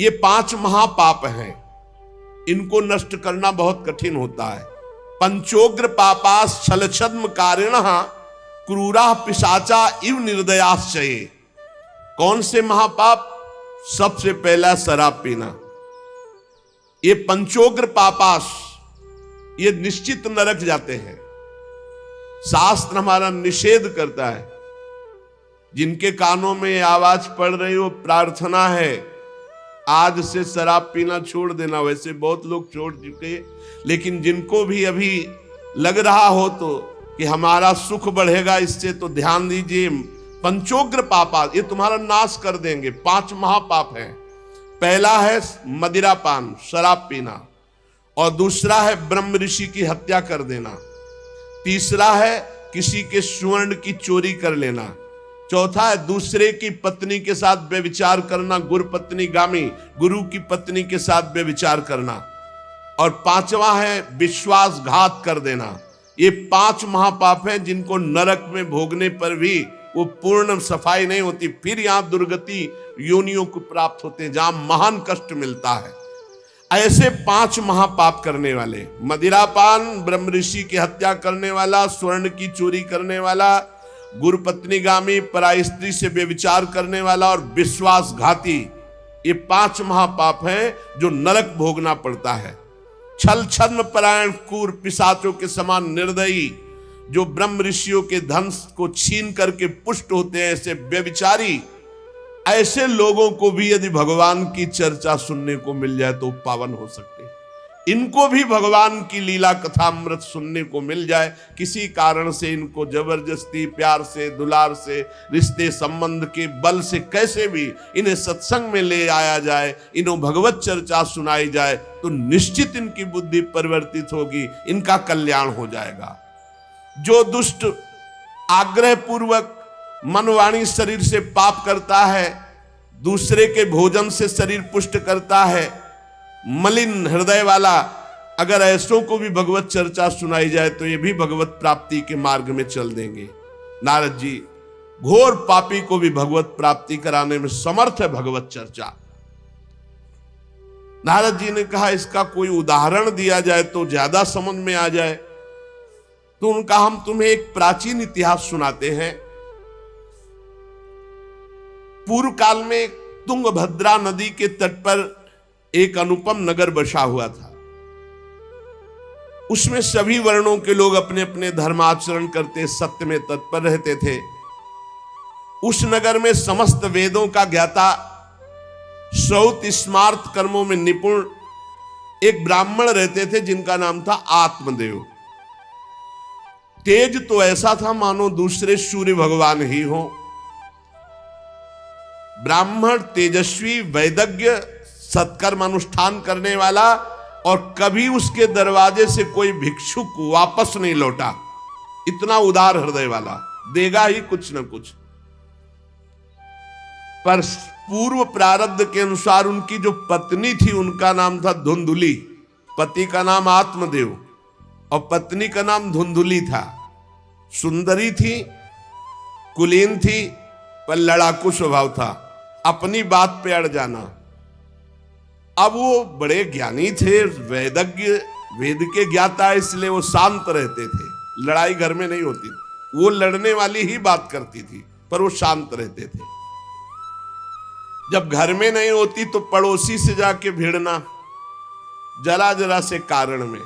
ये 5 महापाप हैं, इनको नष्ट करना बहुत कठिन होता है। पंचोग्र पापास छलछद्म कारिणः क्रूरा पिशाचा इव निर्दयाश्चये। कौन से महापाप? सबसे पहला शराब पीना। ये पंचोग्र पापास, ये निश्चित नरक जाते हैं। शास्त्र हमारा निषेध करता है। जिनके कानों में आवाज पड़ रही हो, प्रार्थना है आज से शराब पीना छोड़ देना। वैसे बहुत लोग छोड़ चुके, लेकिन जिनको भी अभी लग रहा हो तो कि हमारा सुख बढ़ेगा इससे, तो ध्यान दीजिए। पंचोग्र पापा ये तुम्हारा नाश कर देंगे। 5 महापाप हैं। पहला है मदिरापान, शराब पीना, और दूसरा है ब्रह्म ऋषि की हत्या कर देना, तीसरा है किसी के स्वर्ण की चोरी कर लेना, चौथा है दूसरे की पत्नी के साथ व्यभिचार करना, गुरु पत्नी गामी, गुरु की पत्नी के साथ व्यभिचार करना, और पांचवा है विश्वासघात कर देना। ये 5 महापाप हैं जिनको नरक में भोगने पर भी वो पूर्ण सफाई नहीं होती, फिर यहां दुर्गति योनियों को प्राप्त होते हैं जहां महान कष्ट मिलता है। ऐसे 5 महापाप करने वाले, मदिरापान, ब्रह्म ऋषि की हत्या करने वाला, स्वर्ण की चोरी करने वाला, गुरु पत्नीगामी, पराई स्त्री से व्यभिचार करने वाला और विश्वासघाती, ये 5 महापाप हैं जो नरक भोगना पड़ता है। छल छद्म परायण क्रूर पिशाचों के समान निर्दयी, जो ब्रह्म ऋषियों के धन को छीन करके पुष्ट होते हैं, ऐसे व्यभिचारी, ऐसे लोगों को भी यदि भगवान की चर्चा सुनने को मिल जाए तो पावन हो सकते हैं। इनको भी भगवान की लीला कथा अमृत सुनने को मिल जाए, किसी कारण से इनको जबरदस्ती, प्यार से, दुलार से, रिश्ते संबंध के बल से कैसे भी इन्हें सत्संग में ले आया जाए, इन्हें भगवत चर्चा सुनाई जाए, तो निश्चित इनकी बुद्धि परिवर्तित होगी, इनका कल्याण हो जाएगा। जो दुष्ट आग्रह पूर्वक मन वाणी शरीर से पाप करता है, दूसरे के भोजन से शरीर पुष्ट करता है, मलिन हृदय वाला, अगर ऐसों को भी भगवत चर्चा सुनाई जाए तो ये भी भगवत प्राप्ति के मार्ग में चल देंगे। नारद जी, घोर पापी को भी भगवत प्राप्ति कराने में समर्थ है भगवत चर्चा। नारद जी ने कहा इसका कोई उदाहरण दिया जाए तो ज्यादा समझ में आ जाए। तो उनका हम तुम्हें एक प्राचीन इतिहास सुनाते हैं। पूर्व काल में तुंगभद्रा नदी के तट पर एक अनुपम नगर बसा हुआ था। उसमें सभी वर्णों के लोग अपने अपने धर्माचरण करते, सत्य में तत्पर रहते थे। उस नगर में समस्त वेदों का ज्ञाता, श्रौत स्मार्त कर्मों में निपुण एक ब्राह्मण रहते थे जिनका नाम था आत्मदेव। तेज तो ऐसा था मानो दूसरे सूर्य भगवान ही हो। ब्राह्मण तेजस्वी, वैदज्ञ, सत्कर्म अनुष्ठान करने वाला, और कभी उसके दरवाजे से कोई भिक्षुक वापस नहीं लौटा। इतना उदार हृदय वाला, देगा ही कुछ न कुछ। पर पूर्व प्रारब्ध के अनुसार उनकी जो पत्नी थी उनका नाम था धुंधुली। पति का नाम आत्मदेव और पत्नी का नाम धुंधुली था। सुंदरी थी, कुलीन थी, पर लड़ाकू स्वभाव था, अपनी बात पे अड़ जाना। अब वो बड़े ज्ञानी थे, वेदज्ञ, वेद के ज्ञाता, इसलिए वो शांत रहते थे। लड़ाई घर में नहीं होती, वो लड़ने वाली ही बात करती थी, पर वो शांत रहते थे। जब घर में नहीं होती तो पड़ोसी से जाके भिड़ना, जरा जरा से कारण में।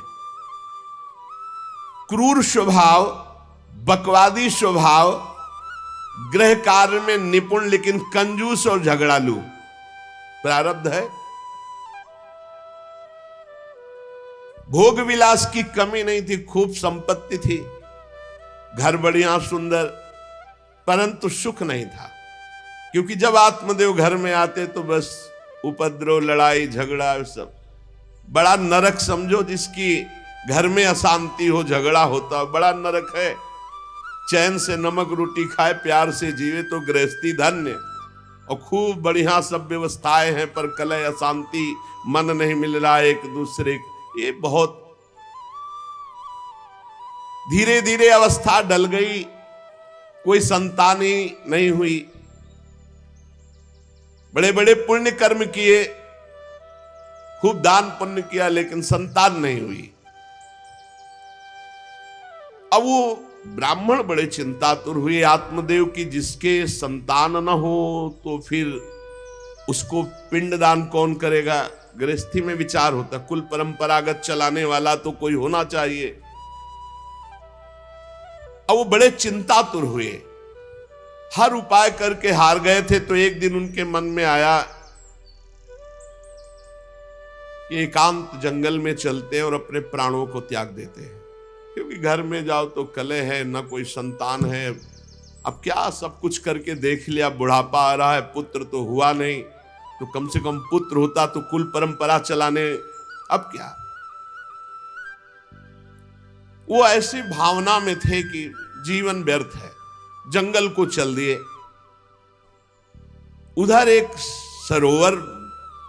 क्रूर स्वभाव, बकवादी स्वभाव, गृह कार्य में निपुण लेकिन कंजूस और झगड़ालू, प्रारब्ध है। भोग विलास की कमी नहीं थी, खूब संपत्ति थी, घर बढ़िया सुंदर, परंतु सुख नहीं था। क्योंकि जब आत्मदेव घर में आते तो बस उपद्रव, लड़ाई झगड़ा, सब बड़ा नरक समझो। जिसकी घर में अशांति हो, झगड़ा होता हो, बड़ा नरक है। चैन से नमक रोटी खाए, प्यार से जीवे तो गृहस्थी धन्य। और खूब बढ़िया सब व्यवस्थाएं हैं, पर कलह, अशांति, मन नहीं मिल रहा एक दूसरे, ये बहुत धीरे धीरे अवस्था डल गई। कोई संतान ही नहीं हुई। बड़े बड़े पुण्य कर्म किए, खूब दान पुण्य किया, लेकिन संतान नहीं हुई। अब वो ब्राह्मण बड़े चिंतातुर हुए आत्मदेव की, जिसके संतान न हो तो फिर उसको पिंडदान कौन करेगा। गृहस्थी में विचार होता, कुल परंपरागत चलाने वाला तो कोई होना चाहिए। अब वो बड़े चिंतातुर हुए, हर उपाय करके हार गए थे। तो एक दिन उनके मन में आया कि एकांत जंगल में चलते हैं और अपने प्राणों को त्याग देते हैं, क्योंकि घर में जाओ तो कलह है, न कोई संतान है। अब क्या सब कुछ करके देख लिया, बुढ़ापा आ रहा है, पुत्र तो हुआ नहीं, तो कम से कम पुत्र होता तो कुल परंपरा चलाने। अब क्या, वो ऐसी भावना में थे कि जीवन व्यर्थ है, जंगल को चल दिए। उधर एक सरोवर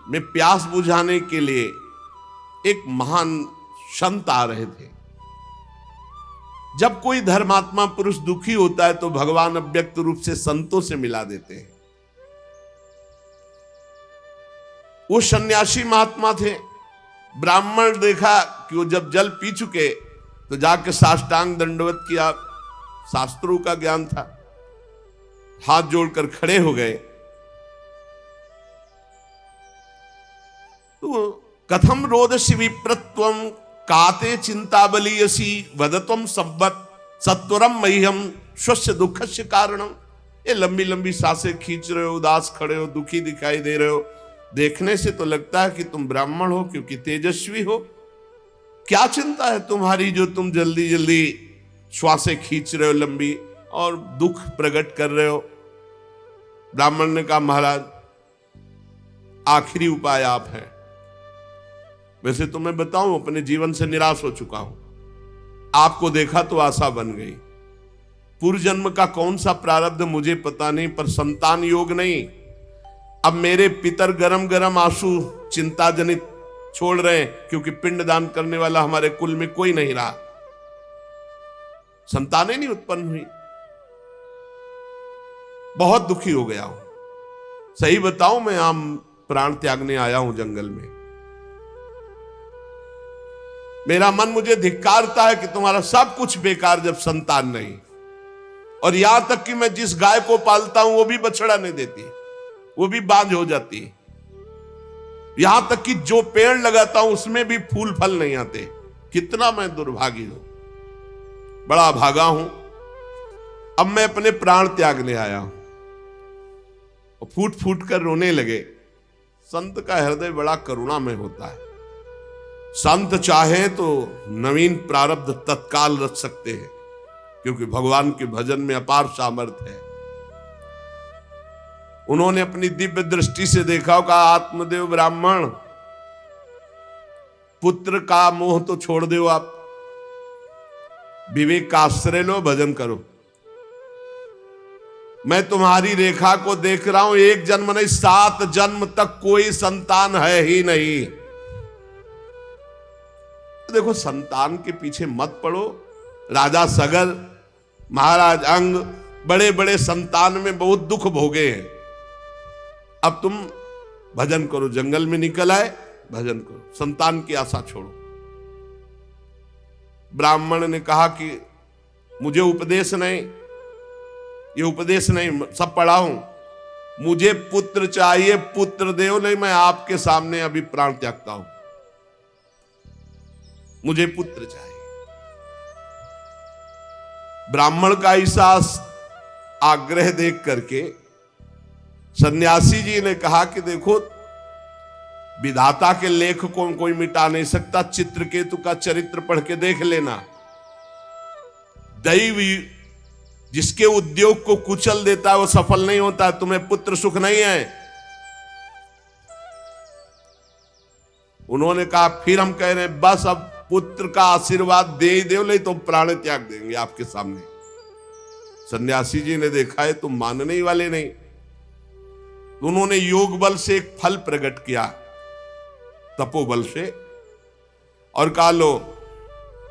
में प्यास बुझाने के लिए एक महान संत आ रहे थे। जब कोई धर्मात्मा पुरुष दुखी होता है तो भगवान अव्यक्त रूप से संतों से मिला देते हैं। वो सन्यासी महात्मा थे। ब्राह्मण देखा कि वो जब जल पी चुके तो जाके साष्टांग दंडवत किया, शास्त्रों का ज्ञान था, हाथ जोड़कर खड़े हो गए। तो कथम रोदसी विप्रत्वम काते चिंता बलियसी वदत्वम संवत सत्वरम मह्यम स्वस्य दुखस्य कारणम। ये लंबी लंबी सांसें खींच रहे हो, उदास खड़े हो, दुखी दिखाई दे रहे हो। देखने से तो लगता है कि तुम ब्राह्मण हो, क्योंकि तेजस्वी हो। क्या चिंता है तुम्हारी जो तुम जल्दी जल्दी श्वासें खींच रहे हो लंबी और दुख प्रकट कर रहे हो। ब्राह्मण ने कहा, महाराज आखिरी उपाय आप हैं। वैसे तो मैं बताऊं, अपने जीवन से निराश हो चुका हूं। आपको देखा तो आशा बन गई। पूर्व जन्म का कौन सा प्रारब्ध मुझे पता नहीं, पर संतान योग नहीं। अब मेरे पितर गरम गरम आंसू चिंता जनित छोड़ रहे हैं, क्योंकि पिंडदान करने वाला हमारे कुल में कोई नहीं रहा, संतानें नहीं उत्पन्न हुई। बहुत दुखी हो गया हूं। सही बताऊं, मैं आम प्राण त्यागने आया हूं जंगल में। मेरा मन मुझे धिक्कारता है कि तुम्हारा सब कुछ बेकार जब संतान नहीं। और यहां तक कि मैं जिस गाय को पालता हूं वो भी बछड़ा नहीं देती, वो भी बांझ हो जाती है। यहां तक कि जो पेड़ लगाता हूं उसमें भी फूल फल नहीं आते। कितना मैं दुर्भागी हूं, बड़ा भागा हूं। अब मैं अपने प्राण त्यागने आया हूं। और फूट फूट कर रोने लगे। संत का हृदय बड़ा करुणा में होता है। संत चाहे तो नवीन प्रारब्ध तत्काल रच सकते हैं, क्योंकि भगवान के भजन में अपार सामर्थ्य है। उन्होंने अपनी दिव्य दृष्टि से देखा, कहा, आत्मदेव ब्राह्मण, पुत्र का मोह तो छोड़ दो, आप विवेक का आश्रय लो, भजन करो। मैं तुम्हारी रेखा को देख रहा हूं, एक जन्म नहीं 7 जन्म तक कोई संतान है ही नहीं। देखो, संतान के पीछे मत पड़ो। राजा सगर, महाराज अंग, बड़े बड़े संतान में बहुत दुख भोगे हैं। अब तुम भजन करो। जंगल में निकल आए, भजन करो, संतान की आशा छोड़ो। ब्राह्मण ने कहा कि मुझे उपदेश नहीं, ये उपदेश नहीं, सब पढ़ा हूं, मुझे पुत्र चाहिए, पुत्र दो, नहीं मैं आपके सामने अभी प्राण त्यागता हूं, मुझे पुत्र चाहिए। ब्राह्मण का ऐसा आग्रह देख करके सन्यासी जी ने कहा कि देखो, विधाता के लेख को कोई मिटा नहीं सकता। चित्रकेतु का चरित्र पढ़ के देख लेना। दैव जिसके उद्योग को कुचल देता है वो सफल नहीं होता। तुम्हें पुत्र सुख नहीं है। उन्होंने कहा, फिर हम कह रहे हैं बस अब पुत्र का आशीर्वाद दे ही दो, नहीं तो प्राण त्याग देंगे आपके सामने। सन्यासी जी ने देखा है तुम मानने ही वाले नहीं। उन्होंने योग बल से एक फल प्रकट किया, तपोबल से, और कहा, लो,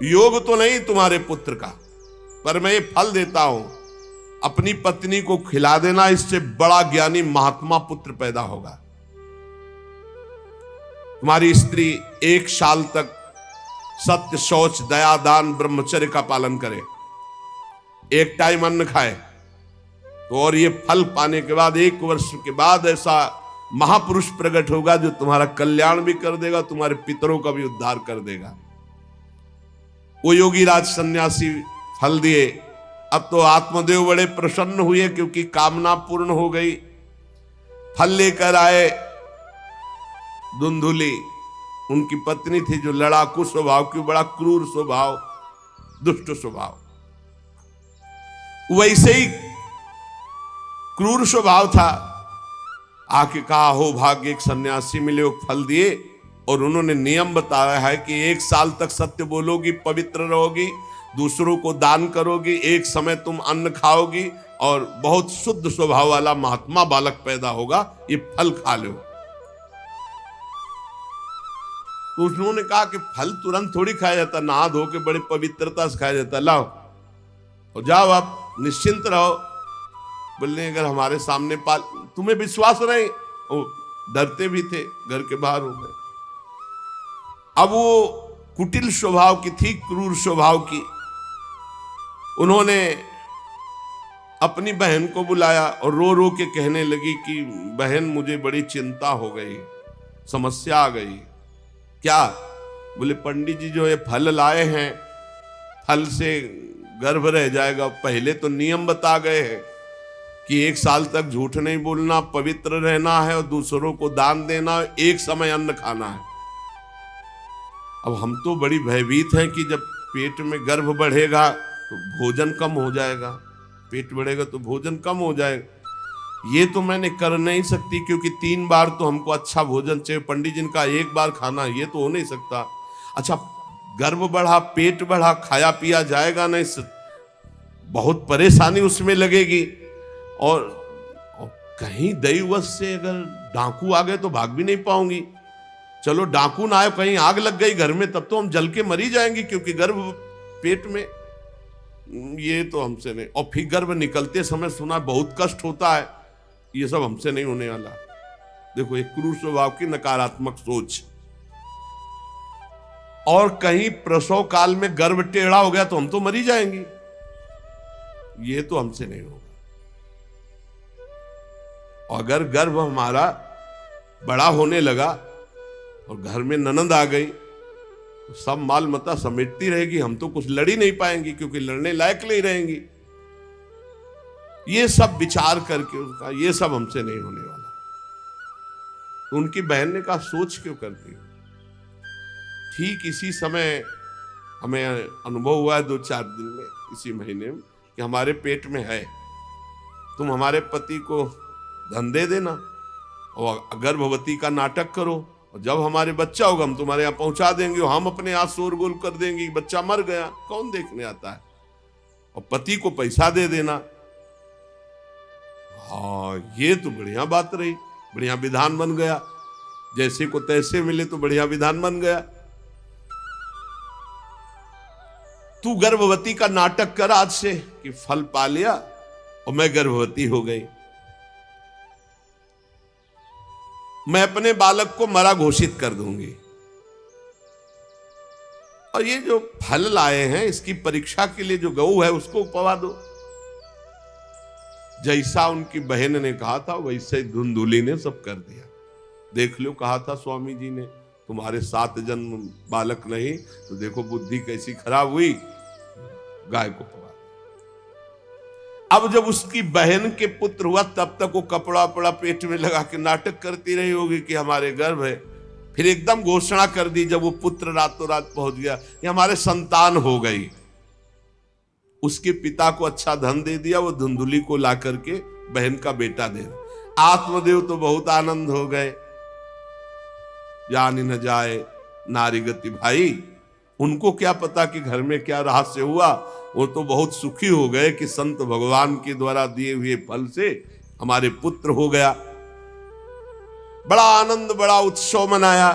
योग तो नहीं तुम्हारे पुत्र का, पर मैं ये फल देता हूं, अपनी पत्नी को खिला देना, इससे बड़ा ज्ञानी महात्मा पुत्र पैदा होगा। तुम्हारी स्त्री 1 साल तक सत्य, शौच, दया, दान, ब्रह्मचर्य का पालन करे, एक टाइम अन्न खाए, तो और ये फल पाने के बाद 1 वर्ष के बाद ऐसा महापुरुष प्रकट होगा जो तुम्हारा कल्याण भी कर देगा, तुम्हारे पितरों का भी उद्धार कर देगा। वो योगी राज सन्यासी फल दिए। अब तो आत्मदेव बड़े प्रसन्न हुए क्योंकि कामना पूर्ण हो गई। फल लेकर आए। धुंधुली उनकी पत्नी थी जो लड़ाकू स्वभाव की, बड़ा क्रूर स्वभाव, दुष्ट स्वभाव, वैसे ही क्रूर स्वभाव था। आके कहा, हो भाग्य, एक सन्यासी मिले, वो फल दिए और उन्होंने नियम बताया है कि 1 साल तक सत्य बोलोगी, पवित्र रहोगी, दूसरों को दान करोगी, एक समय तुम अन्न खाओगी और बहुत शुद्ध स्वभाव वाला महात्मा बालक पैदा होगा, ये फल खा लो। तो उन्होंने कहा कि फल तुरंत थोड़ी खाया जाता, नहा धो के बड़े पवित्रता से खाया जाता, लाओ और जाओ, आप निश्चिंत रहो। बोलने अगर हमारे सामने पाल, तुम्हें विश्वास नहीं, वो डरते भी थे, घर के बाहर हो गए। अब वो कुटिल स्वभाव की थी, क्रूर स्वभाव की। उन्होंने अपनी बहन को बुलाया और रो रो के कहने लगी कि बहन, मुझे बड़ी चिंता हो गई, समस्या आ गई। क्या? बोले पंडित जी जो ये फल लाए हैं, फल से गर्भ रह जाएगा। पहले तो नियम बता गए हैं कि 1 साल तक झूठ नहीं बोलना, पवित्र रहना है और दूसरों को दान देना, एक समय अन्न खाना है। अब हम तो बड़ी भयभीत हैं कि जब पेट में गर्भ बढ़ेगा तो भोजन कम हो जाएगा, पेट बढ़ेगा तो भोजन कम हो जाएगा। ये तो मैंने कर नहीं सकती क्योंकि 3 बार तो हमको अच्छा भोजन चाहिए, पंडित जी का 1 बार खाना, ये तो हो नहीं सकता। अच्छा, गर्भ बढ़ा, पेट बढ़ा, खाया पिया जाएगा नहीं, बहुत परेशानी उसमें लगेगी। और कहीं दैववश से अगर डाकू आ गए तो भाग भी नहीं पाऊंगी। चलो डाकू ना आए, कहीं आग लग गई घर में, तब तो हम जल के मरी जाएंगे क्योंकि गर्भ पेट में, ये तो हमसे नहीं। और फिर गर्भ निकलते समय सुना बहुत कष्ट होता है, ये सब हमसे नहीं होने वाला। देखो, एक क्रूर स्वभाव की नकारात्मक सोच। और कहीं प्रसव काल में गर्भ टेढ़ा हो गया तो हम तो मरी जाएंगे, ये तो हमसे नहीं होगा। अगर गर्भ हमारा बड़ा होने लगा और घर में ननद आ गई तो सब माल मता समेटती रहेगी, हम तो कुछ लड़ ही नहीं पाएंगे क्योंकि लड़ने लायक नहीं रहेंगी। ये सब विचार करके उसका, ये सब हमसे नहीं होने वाला। तो उनकी बहन ने कहा, सोच क्यों करती हो? ठीक इसी समय हमें अनुभव हुआ है 2-4 दिन में, इसी महीने में, कि हमारे पेट में है, तुम हमारे पति को धन दे देना और गर्भवती का नाटक करो, और जब हमारे बच्चा होगा हम तुम्हारे यहाँ पहुंचा देंगे, और हम अपने यहाँ शोरगुल कर देंगे, बच्चा मर गया, कौन देखने आता है, और पति को पैसा दे देना। हाँ, ये तो बढ़िया बात रही, बढ़िया विधान बन गया, जैसे को तैसे मिले तो बढ़िया विधान बन गया। तू गर्भवती का नाटक कर आज से कि फल पा लिया और मैं गर्भवती हो गई, मैं अपने बालक को मरा घोषित कर दूंगी, और ये जो फल लाए हैं इसकी परीक्षा के लिए जो गऊ है उसको उपवा दो। जैसा उनकी बहन ने कहा था वैसे धुंधुली ने सब कर दिया। देख लो, कहा था स्वामी जी ने तुम्हारे 7 जन्म बालक नहीं, तो देखो बुद्धि कैसी खराब हुई, गाय को पवा। अब जब उसकी बहन के पुत्र हुआ तब तक वो कपड़ा पड़ा पेट में लगा के नाटक करती रही होगी कि हमारे गर्भ है। फिर एकदम घोषणा कर दी जब वो पुत्र रातों रात पहुंच गया कि हमारे संतान हो गई। उसके पिता को अच्छा धन दे दिया, वो धुंधुली को ला करके बहन का बेटा दे दिया। आत्मदेव तो बहुत आनंद हो गए, जानी न जाए नारी गति भाई, उनको क्या पता कि घर में क्या रहस्य हुआ। वो तो बहुत सुखी हो गए कि संत भगवान के द्वारा दिए हुए फल से हमारे पुत्र हो गया। बड़ा आनंद, बड़ा उत्सव मनाया,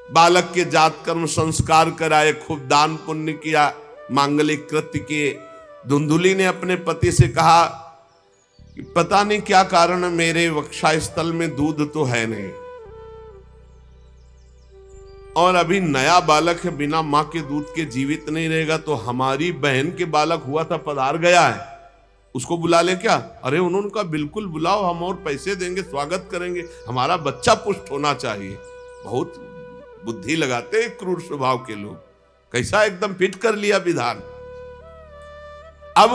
बालक के जात कर्म संस्कार कराए, खूब दान पुण्य किया, मांगलिक कृत्य किए। धुंधुली ने अपने पति से कहा कि पता नहीं क्या कारण मेरे वक्षस्थल में दूध तो है नहीं, और अभी नया बालक है, बिना मां के दूध के जीवित नहीं रहेगा, तो हमारी बहन के बालक हुआ था, पधार गया है, उसको बुला ले क्या? अरे उन्होंने कहा बिल्कुल बुलाओ, हम और पैसे देंगे, स्वागत करेंगे, हमारा बच्चा पुष्ट होना चाहिए। बहुत बुद्धि लगाते हैं क्रूर स्वभाव के लोग, कैसा एकदम फिट कर लिया विधान। अब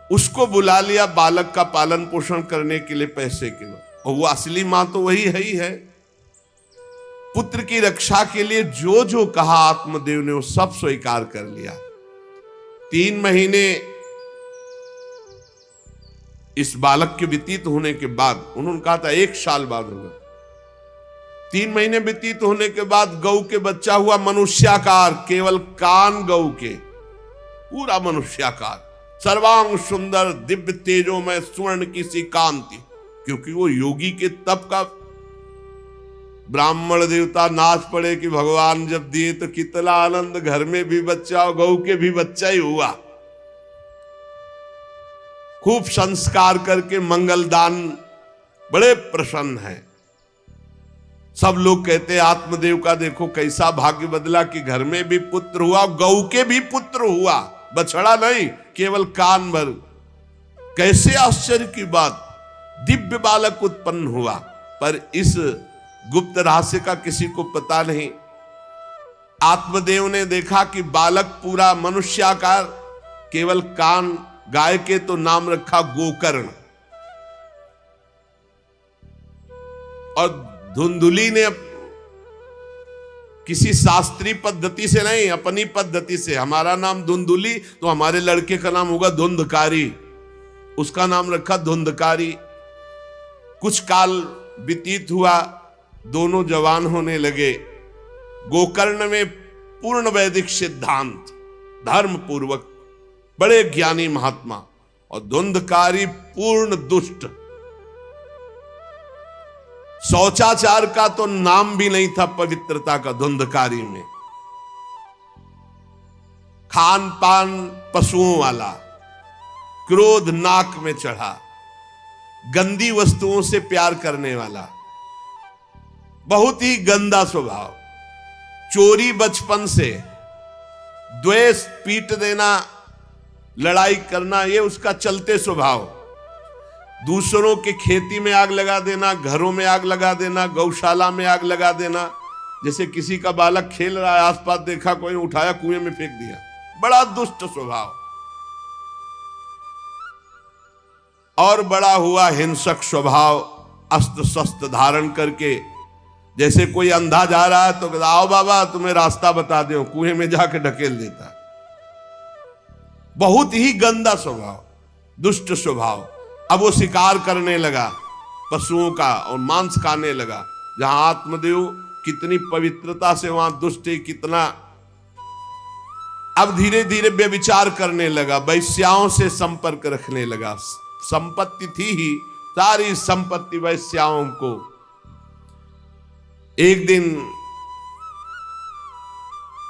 उसको बुला लिया बालक का पालन पोषण करने के लिए पैसे के लिए, और वो असली मां तो वही है ही है। पुत्र की रक्षा के लिए जो जो कहा आत्मदेव ने वो सब स्वीकार कर लिया। 3 महीने इस बालक के व्यतीत होने के बाद, उन्होंने कहा था 1 साल बाद होगा, 3 महीने व्यतीत होने के बाद गौ के बच्चा हुआ मनुष्याकार, केवल कान गौ के, पूरा मनुष्याकार, सर्वांग सुंदर, दिव्य तेजोमय, स्वर्ण की सी कांति, क्योंकि वो योगी के तप का। ब्राह्मण देवता नाच पड़े कि भगवान जब दिए तो कितना आनंद, घर में भी बच्चा और गौ के भी बच्चा ही हुआ। खूब संस्कार करके मंगल दान, बड़े प्रसन्न हैं। सब लोग कहते आत्मदेव का देखो कैसा भाग्य बदला कि घर में भी पुत्र हुआ, गौ के भी पुत्र हुआ, बछड़ा नहीं, केवल कान भर। कैसे आश्चर्य की बात, दिव्य बालक उत्पन्न हुआ। पर इस गुप्त रहस्य का किसी को पता नहीं। आत्मदेव ने देखा कि बालक पूरा मनुष्याकार, केवल कान, गाय के तो नाम रखा गोकर्ण। और धुंधुली ने किसी शास्त्रीय पद्धति से नहीं, अपनी पद्धति से, हमारा नाम धुंधुली तो हमारे लड़के का नाम होगा धुंधकारी, उसका नाम रखा धुंधकारी। कुछ काल व्यतीत हुआ, दोनों जवान होने लगे। गोकर्ण में पूर्ण वैदिक सिद्धांत, धर्म पूर्वक, बड़े ज्ञानी महात्मा, और धुंधकारी पूर्ण दुष्ट। शौचाचार का तो नाम भी नहीं था पवित्रता का धुंधकारी में। खान पान पशुओं वाला, क्रोध नाक में चढ़ा, गंदी वस्तुओं से प्यार करने वाला, बहुत ही गंदा स्वभाव। चोरी बचपन से, द्वेष, पीट देना, लड़ाई करना, ये उसका चलते स्वभाव। दूसरों के खेती में आग लगा देना, घरों में आग लगा देना, गौशाला में आग लगा देना। जैसे किसी का बालक खेल रहा है, आसपास देखा कोई, उठाया कुएं में फेंक दिया, बड़ा दुष्ट स्वभाव। और बड़ा हुआ हिंसक स्वभाव, अस्त्र शस्त्र धारण करके, जैसे कोई अंधा जा रहा है तो आओ बाबा तुम्हें रास्ता बता दो, कुएं में जाके ढकेल देता। बहुत ही गंदा स्वभाव, दुष्ट स्वभाव। अब वो शिकार करने लगा पशुओं का और मांस खाने लगा। जहां आत्मदेव कितनी पवित्रता से, वहां दुष्ट कितना। अब धीरे धीरे व्यभिचार करने लगा, वैश्याओं से संपर्क रखने लगा। संपत्ति थी ही, सारी संपत्ति वैश्याओं को। एक दिन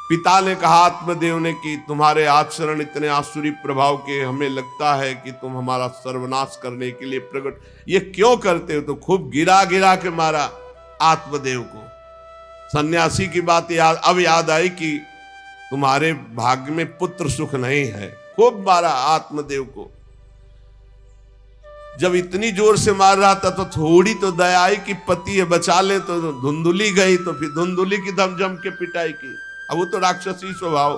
पिता ने कहा आत्मदेव ने कि तुम्हारे आचरण इतने आसुरी प्रभाव के, हमें लगता है कि तुम हमारा सर्वनाश करने के लिए प्रकट, ये क्यों करते हो? तो खूब गिरा गिरा के मारा आत्मदेव को। सन्यासी की बात अब याद आई कि तुम्हारे भाग्य में पुत्र सुख नहीं है, खूब मारा आत्मदेव को। जब इतनी जोर से मार रहा था तो थोड़ी तो दया आई कि पति है, बचा ले। तो धुंधुली गई, तो फिर धुंधुली की दम जम के पिटाई की। अब वो तो राक्षसी स्वभाव,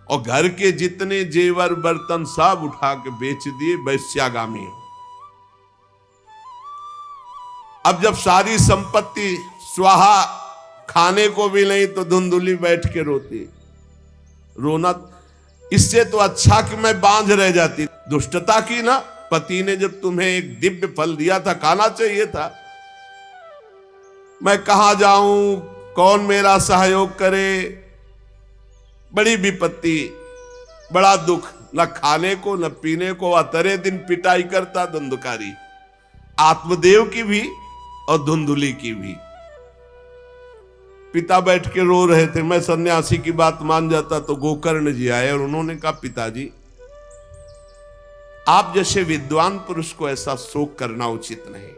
और घर के जितने जेवर बर्तन सब उठा के बेच दिए, वैश्यागामी। अब जब सारी संपत्ति स्वाहा, खाने को भी नहीं, तो धुंधुली बैठ के रोती। रोना इससे तो अच्छा कि मैं बांझ रह जाती। दुष्टता की ना, पति ने जब तुम्हें एक दिव्य फल दिया था, खाना चाहिए था। मैं कहां जाऊं, कौन मेरा सहयोग करे? बड़ी विपत्ति, बड़ा दुख, न खाने को न पीने को। अतरे दिन पिटाई करता धुंधकारी, आत्मदेव की भी और धुंधुली की भी। पिता बैठ के रो रहे थे। मैं सन्यासी की बात मान जाता तो गोकर्ण जी आए और उन्होंने कहा पिताजी, आप जैसे विद्वान पुरुष को ऐसा शोक करना उचित नहीं।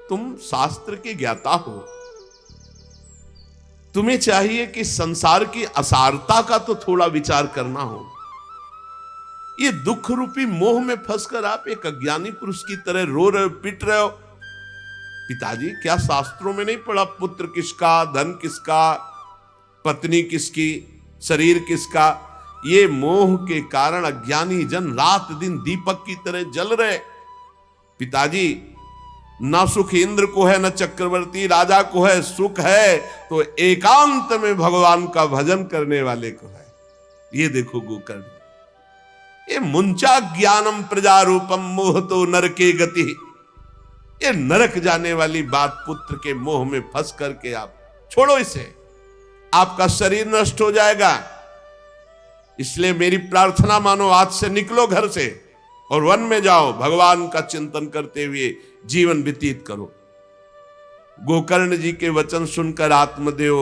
तुम शास्त्र के ज्ञाता हो, तुम्हें चाहिए कि संसार की असारता का तो थोड़ा विचार करना हो। ये दुख रूपी मोह में फंसकर आप एक अज्ञानी पुरुष की तरह रो रहे हो, पिट रहे हो। पिताजी, क्या शास्त्रों में नहीं पढ़ा पुत्र किसका, धन किसका, पत्नी किसकी, शरीर किसका? ये मोह के कारण अज्ञानी जन रात दिन दीपक की तरह जल रहे। पिताजी, न सुख इंद्र को है, न चक्रवर्ती राजा को है, सुख है तो एकांत में भगवान का भजन करने वाले को है। ये देखो गोकर्ण, ये मुंचा ज्ञानम प्रजारूपम मोह तो नरके गति। ये नरक जाने वाली बात, पुत्र के मोह में फंस करके आप छोड़ो इसे, आपका शरीर नष्ट हो जाएगा। इसलिए मेरी प्रार्थना मानो, आज से निकलो घर से और वन में जाओ, भगवान का चिंतन करते हुए जीवन व्यतीत करो। गोकर्ण जी के वचन सुनकर आत्मदेव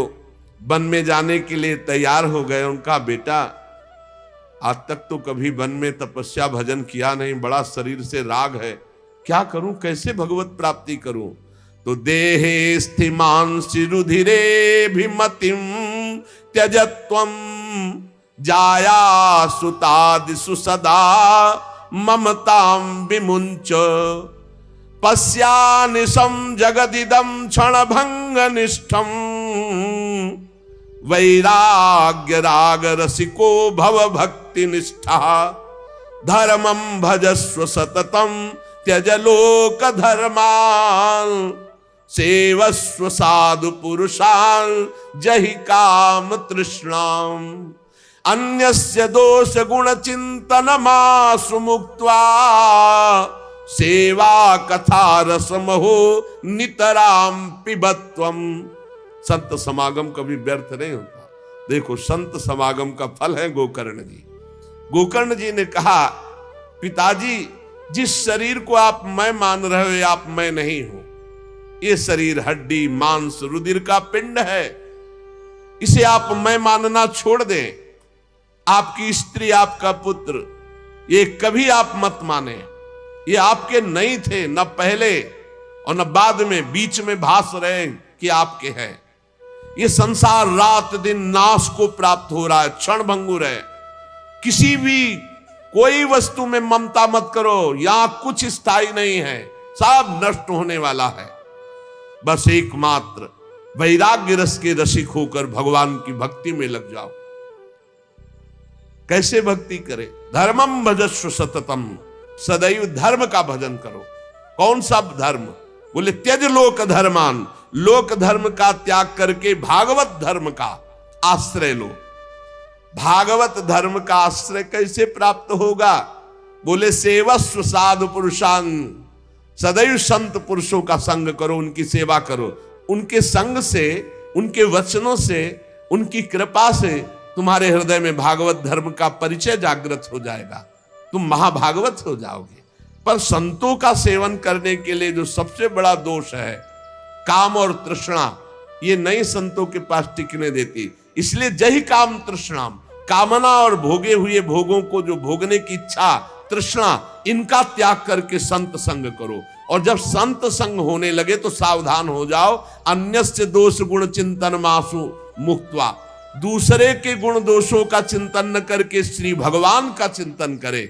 वन में जाने के लिए तैयार हो गए। उनका बेटा, आज तक तो कभी वन में तपस्या भजन किया नहीं, बड़ा शरीर से राग है, क्या करूं, कैसे भगवत प्राप्ति करूं? तो देहे स्थिमान रुधिरे भिमतिम त्यजत्वम जाया सुतादिषु सदा ममताम विमुंच पश्यानिशं जगदिदं क्षणभंग निष्ठम वैराग्य राग रसिको भव भक्ति निष्ठा धर्मं भजस्व सततम त्यज लोक धर्मान सेवस्व साधु पुरुषान जहि काम तृष्णाम अन्यस्य दोष गुण चिंतन मासु मुक्त्वा सेवा कथा रसमहो नितराम पिबत्वम। संत समागम कभी व्यर्थ नहीं होता। देखो, संत समागम का फल है गोकर्ण जी। गोकर्ण जी ने कहा, पिताजी, जिस शरीर को आप मैं मान रहे हो, आप मैं नहीं हो। ये शरीर हड्डी मांस रुधिर का पिंड है, इसे आप मैं मानना छोड़ दें। आपकी स्त्री, आपका पुत्र, ये कभी आप मत माने। ये आपके नहीं थे, न पहले और न बाद में, बीच में भास रहे कि आपके हैं। ये संसार रात दिन नाश को प्राप्त हो रहा है, क्षण भंगुर है। किसी भी कोई वस्तु में ममता मत करो, यहां कुछ स्थायी नहीं है, सब नष्ट होने वाला है। बस एकमात्र वैराग्य रस के रसिक होकर भगवान की भक्ति में लग जाओ। कैसे भक्ति करे? धर्मम भजस्व सततम, सदैव धर्म का भजन करो। कौन सा धर्म? बोले त्यज लोक धर्मान, लोक धर्म का त्याग करके भागवत धर्म का आश्रय लो। भागवत धर्म का आश्रय कैसे प्राप्त होगा? बोले सेवस्व साधु पुरुषान, सदैव संत पुरुषों का संग करो, उनकी सेवा करो। उनके संग से, उनके वचनों से, उनकी कृपा से तुम्हारे हृदय में भागवत धर्म का परिचय जागृत हो जाएगा, तुम महाभागवत हो जाओगे। पर संतों का सेवन करने के लिए जो सबसे बड़ा दोष है, काम और तृष्णा, ये नई संतों के पास टिकने देती। इसलिए जही काम तृष्णाम, कामना और भोगे हुए भोगों को जो भोगने की इच्छा, तृष्णा, इनका त्याग करके संत संग करो। और जब संत संग होने लगे तो सावधान हो जाओ। अन्यस्य दोष गुण चिंतन मासु मुक्त्वा, दूसरे के गुण दोषों का चिंतन न करके श्री भगवान का चिंतन करे,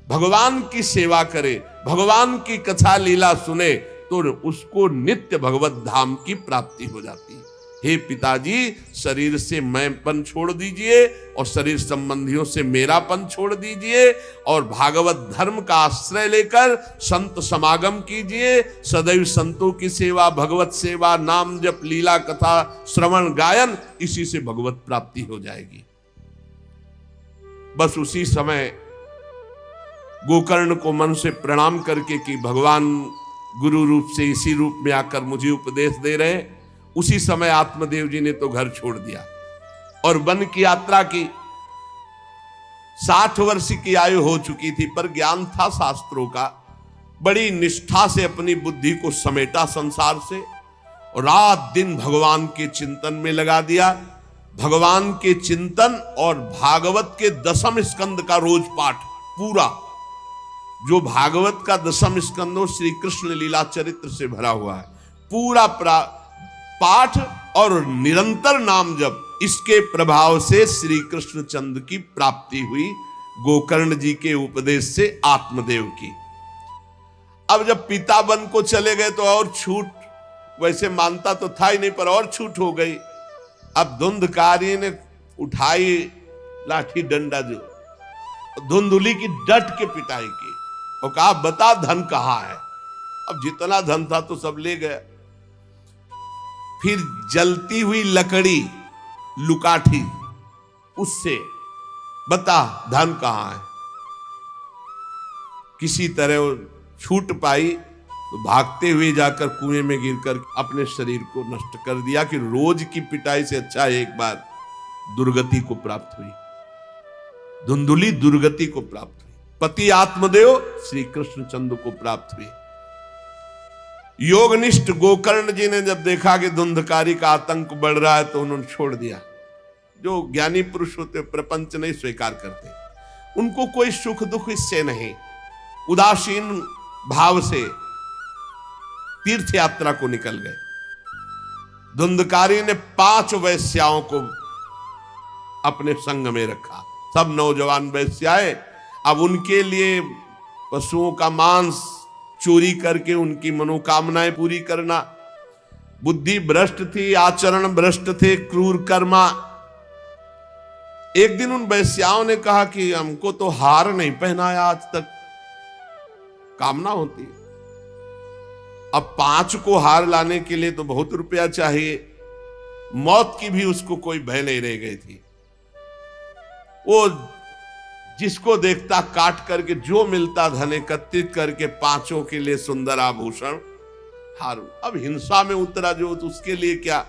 भगवान की सेवा करे, भगवान की कथा लीला सुने, तो उसको नित्य भगवत धाम की प्राप्ति हो जाती है। हे पिताजी, शरीर से मैंपन छोड़ दीजिए और शरीर संबंधियों से मेरापन छोड़ दीजिए और भागवत धर्म का आश्रय लेकर संत समागम कीजिए। सदैव संतों की सेवा, भगवत सेवा, नाम जप, लीला कथा, श्रवण गायन, इसी से भगवत प्राप्ति हो जाएगी। बस उसी समय गोकर्ण को मन से प्रणाम करके कि भगवान गुरु रूप से इसी रूप में आकर मुझे उपदेश दे रहे, उसी समय आत्मदेव जी ने तो घर छोड़ दिया और वन की यात्रा की। 60 वर्ष की आयु हो चुकी थी, पर ज्ञान था शास्त्रों का। बड़ी निष्ठा से अपनी बुद्धि को समेटा संसार से और रात दिन भगवान के चिंतन में लगा दिया। भगवान के चिंतन और भागवत के 10वें स्कंद का रोज पाठ पूरा, जो भागवत का 10वां स्कंद श्री कृष्ण लीला चरित्र से भरा हुआ है, पूरा पाठ और निरंतर नाम जप, इसके प्रभाव से श्री कृष्णचंद्र की प्राप्ति हुई, गोकर्ण जी के उपदेश से आत्मदेव की। अब जब पिता बन को चले गए तो और छूट, वैसे मानता तो था ही नहीं पर और छूट हो गई। अब धुंधकारी ने उठाई लाठी डंडा, जो धुंधुली की डट के पिटाई की और कहा बता धन कहाँ है। अब जितना धन था तो सब ले गया। फिर जलती हुई लकड़ी लुकाठी, उससे बता धन कहाँ है। किसी तरह वो छूट पाई तो भागते हुए जाकर कुएं में गिरकर अपने शरीर को नष्ट कर दिया कि रोज की पिटाई से अच्छा एक बार दुर्गति को प्राप्त हुई। धुंधुली दुर्गति को प्राप्त हुई, पति आत्मदेव श्री कृष्णचंद्र को प्राप्त हुई। योगनिष्ठ गोकर्ण जी ने जब देखा कि धुंधकारी का आतंक बढ़ रहा है तो उन्होंने छोड़ दिया। जो ज्ञानी पुरुष होते प्रपंच नहीं स्वीकार करते, उनको कोई सुख दुख इससे नहीं, उदासीन भाव से तीर्थ यात्रा को निकल गए। धुंधकारी ने 5 वैश्याओं को अपने संग में रखा, सब नौजवान वैश्याएं। अब उनके लिए पशुओं का मांस चोरी करके उनकी मनोकामनाएं पूरी करना। बुद्धि भ्रष्ट थी, आचरण भ्रष्ट थे, क्रूर कर्मा। एक दिन उन वैश्याओं ने कहा कि हमको तो हार नहीं पहनाया आज तक, कामना होती है। अब 5 को हार लाने के लिए तो बहुत रुपया चाहिए। मौत की भी उसको कोई भय नहीं रह गई थी। वो जिसको देखता काट करके जो मिलता धन एकत्रित करके 5 के लिए सुंदर आभूषण हार। अब हिंसा में उतरा जो, तो उसके लिए क्या।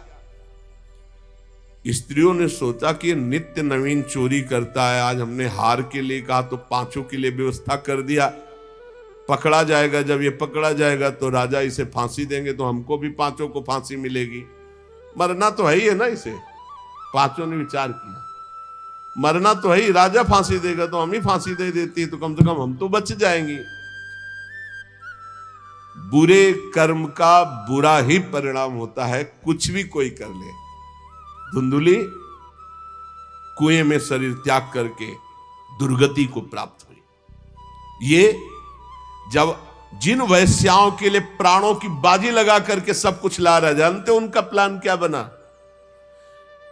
स्त्रियों ने सोचा कि नित्य नवीन चोरी करता है, आज हमने हार के लिए कहा तो 5 के लिए व्यवस्था कर दिया। पकड़ा जाएगा, जब ये पकड़ा जाएगा तो राजा इसे फांसी देंगे, तो हमको भी 5 को फांसी मिलेगी। मरना तो है ही है ना इसे। 5 ने विचार किया मरना तो है ही, राजा फांसी देगा तो हम ही फांसी दे देती, तो कम से कम हम तो बच जाएंगे। बुरे कर्म का बुरा ही परिणाम होता है, कुछ भी कोई कर ले। धुंधुली कुएं में शरीर त्याग करके दुर्गति को प्राप्त हुई। ये जब जिन वैश्याओं के लिए प्राणों की बाजी लगा करके सब कुछ ला रहा, जानते उनका प्लान क्या बना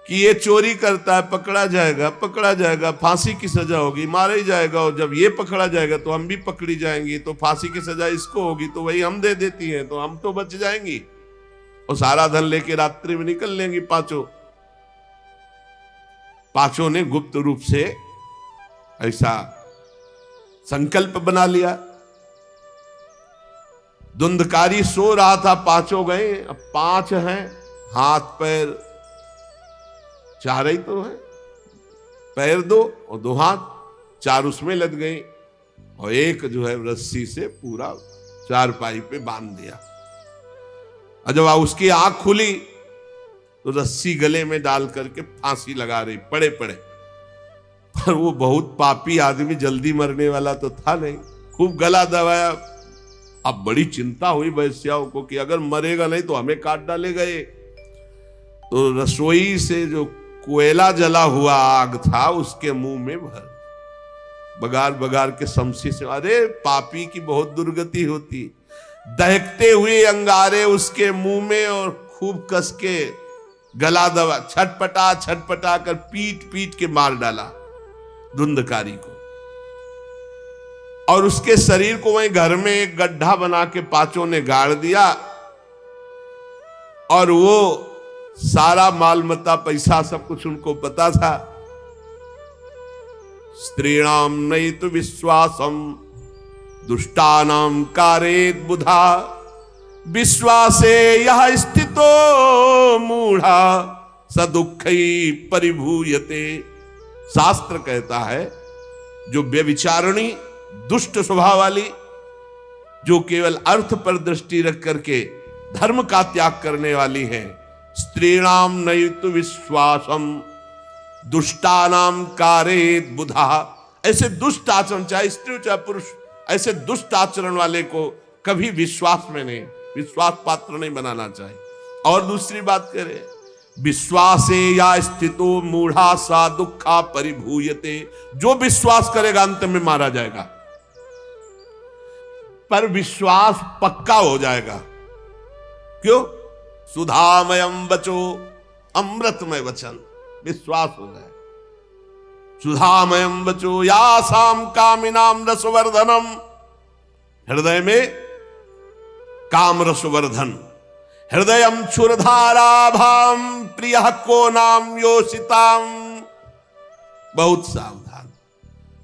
कि ये चोरी करता है, पकड़ा जाएगा, फांसी की सजा होगी, मारा ही जाएगा। और जब ये पकड़ा जाएगा तो हम भी पकड़ी जाएंगी, तो फांसी की सजा इसको होगी, तो वही हम दे देती हैं, तो हम तो बच जाएंगी और सारा धन लेके रात्रि में निकल लेंगी 5 ने गुप्त रूप से ऐसा संकल्प बना लिया। धुंधकारी सो रहा था, 5 गए। अब 5 हैं, हाथ पैर 4 ही तो है, पैर 2 और 2 हाथ, 4 उसमें लग गई और एक जो है रस्सी से पूरा 4पाई पे बांध दिया। और जब उसकी आंख खुली तो रस्सी गले में डाल करके फांसी लगा रही पड़े पड़े। पर वो बहुत पापी आदमी, जल्दी मरने वाला तो था नहीं, खूब गला दबाया। अब बड़ी चिंता हुई वैश्याओं को कि अगर मरेगा नहीं तो हमें काट डालेगा ये। तो रसोई से जो कोयला जला हुआ आग था उसके मुंह में भर, बगार बगार के शमशी से। अरे पापी की बहुत दुर्गति होती। दहकते हुए अंगारे उसके मुंह में और खूब कस के गला दबा, छटपटा कर पीट पीट के मार डाला धुंधकारी को। और उसके शरीर को वहीं घर में एक गड्ढा बना के 5 ने गाड़ दिया। और वो सारा माल मता पैसा सब कुछ उनको पता था। स्त्रीणाम नैत विश्वासम दुष्टानाम कारेत बुधा, विश्वासे यह स्थितो मूढ़ा सदुखई परिभूयते। शास्त्र कहता है जो व्यभिचारिणी दुष्ट स्वभाव वाली, जो केवल अर्थ पर दृष्टि रख करके धर्म का त्याग करने वाली है, स्त्रीणाम नैतु विश्वासम दुष्टानाम कारेत बुधा। ऐसे दुष्ट आचरण, चाहे स्त्री हो चाहे पुरुष, ऐसे दुष्ट आचरण वाले को कभी विश्वास में नहीं, विश्वास पात्र नहीं बनाना चाहिए। और दूसरी बात करें, विश्वासे या स्थितो मूढ़ा सा दुखा परिभूयते, जो विश्वास करेगा अंत में मारा जाएगा, पर विश्वास पक्का हो जाएगा। क्यों? सुधामयम बचो, अमृतमय वचन, विश्वास हो जाए। सुधामयम बचो यासाम कामिनाम रसवर्धनम, हृदय में काम रसवर्धन, हृदयम क्षुरधाराभाम प्रिय को नाम योषिताम। बहुत सावधान,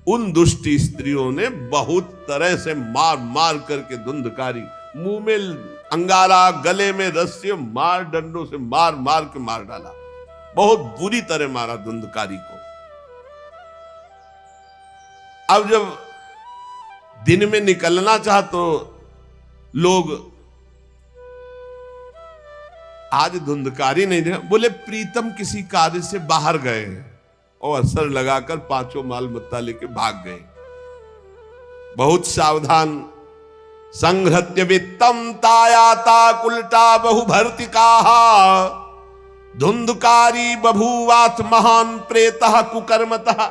उन दुष्ट स्त्रियों ने बहुत तरह से मार मार करके धुंधकारी, मुंह में अंगारा, गले में रस्सी, मार डंडों से मार मार के मार डाला, बहुत बुरी तरह मारा धुंधकारी को। अब जब दिन में निकलना चाह तो लोग, आज धुंधकारी नहीं देखा, बोले प्रीतम किसी कार्य से बाहर गए हैं, और असर लगाकर पांचों माल मत्ता लेके भाग गए। बहुत सावधान। संघृत्य वित्तम तायाता कुलटा बहुभर्तिका, धुंधकारी बभूवाथ महान प्रेतः कुकर्मतः।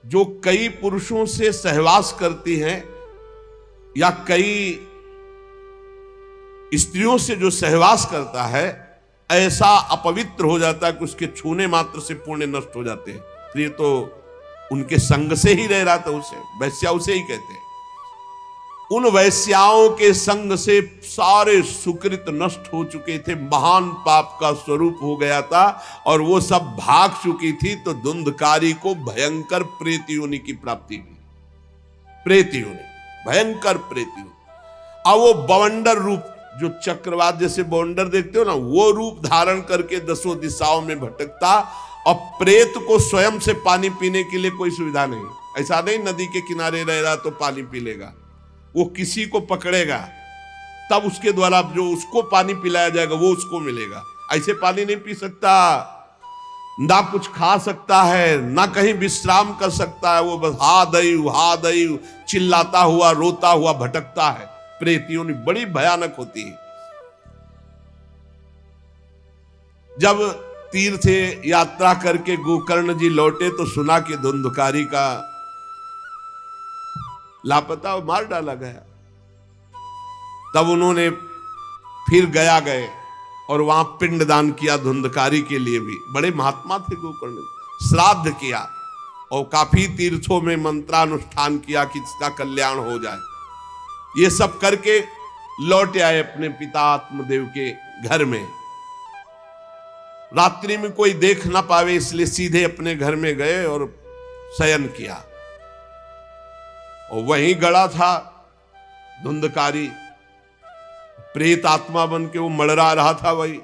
जो कई पुरुषों से सहवास करती हैं या कई स्त्रियों से जो सहवास करता है, ऐसा अपवित्र हो जाता है कि उसके छूने मात्र से पुण्य नष्ट हो जाते हैं। फिर तो उनके संग से ही रह रहा था, उसे वैश्या उसे ही कहते हैं। उन वैश्याओं के संग से सारे सुकृत नष्ट हो चुके थे, महान पाप का स्वरूप हो गया था, और वो सब भाग चुकी थी। तो धुंधकारी को भयंकर प्रेत योनि की प्राप्ति हुई, प्रेत योनि, भयंकर प्रेत योनि। अब वो बवंडर रूप, जो चक्रवात जैसे बवंडर देखते हो ना, वो रूप धारण करके दसों दिशाओं में भटकता। और प्रेत को स्वयं से पानी पीने के लिए कोई सुविधा नहीं, ऐसा नहीं नदी के किनारे रह रहा तो पानी पी लेगा, वो किसी को पकड़ेगा तब उसके द्वारा जो उसको पानी पिलाया जाएगा वो उसको मिलेगा। ऐसे पानी नहीं पी सकता, ना कुछ खा सकता है, ना कहीं विश्राम कर सकता है। वो बस हा दई चिल्लाता हुआ, रोता हुआ भटकता है। प्रेत योनि बड़ी भयानक होती है। जब तीर्थ यात्रा करके गोकर्ण जी लौटे तो सुना कि धुंधकारी का लापता और मार डाला गया। तब उन्होंने फिर गया गए और वहां पिंडदान किया धुंधकारी के लिए भी। बड़े महात्मा थे गोकर्ण, श्राद्ध किया और काफी तीर्थों में मंत्रानुष्ठान किया कि इसका कल्याण हो जाए। ये सब करके लौट आए अपने पिता आत्मदेव के घर में। रात्रि में कोई देख ना पावे इसलिए सीधे अपने घर में गए और शयन किया। और वहीं गड़ा था धुंधकारी, प्रेत आत्मा बन के वो मड़रा रहा था। वही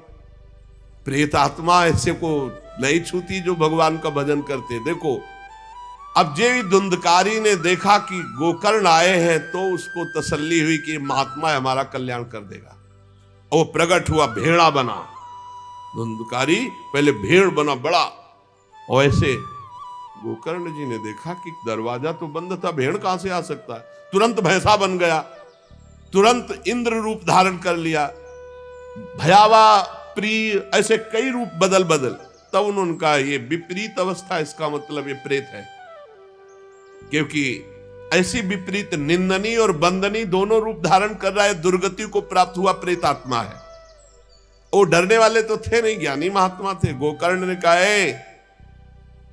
प्रेत आत्मा ऐसे को नहीं छूती जो भगवान का भजन करते। देखो, अब जे धुंधकारी ने देखा कि गोकर्ण आए हैं तो उसको तसल्ली हुई कि महात्मा हमारा कल्याण कर देगा। वो प्रकट हुआ, भेड़ा बना। धुंधकारी पहले भेड़ बना बड़ा, और ऐसे गोकर्ण जी ने देखा कि दरवाजा तो बंद था, भेड़ कहां से आ सकता है। तुरंत भैंसा बन गया, तुरंत इंद्र रूप धारण कर लिया, भयावा, प्रिय, ऐसे कई रूप बदल बदल। तब उन्होंने कहा ये विपरीत अवस्था, इसका मतलब ये प्रेत है। क्योंकि ऐसी विपरीत निंदनीय और बंदनीय दोनों रूप धारण कर रहा है, दुर्गति को प्राप्त हुआ प्रेत आत्मा है। वो डरने वाले तो थे नहीं, ज्ञानी महात्मा थे। गोकर्ण ने कहा,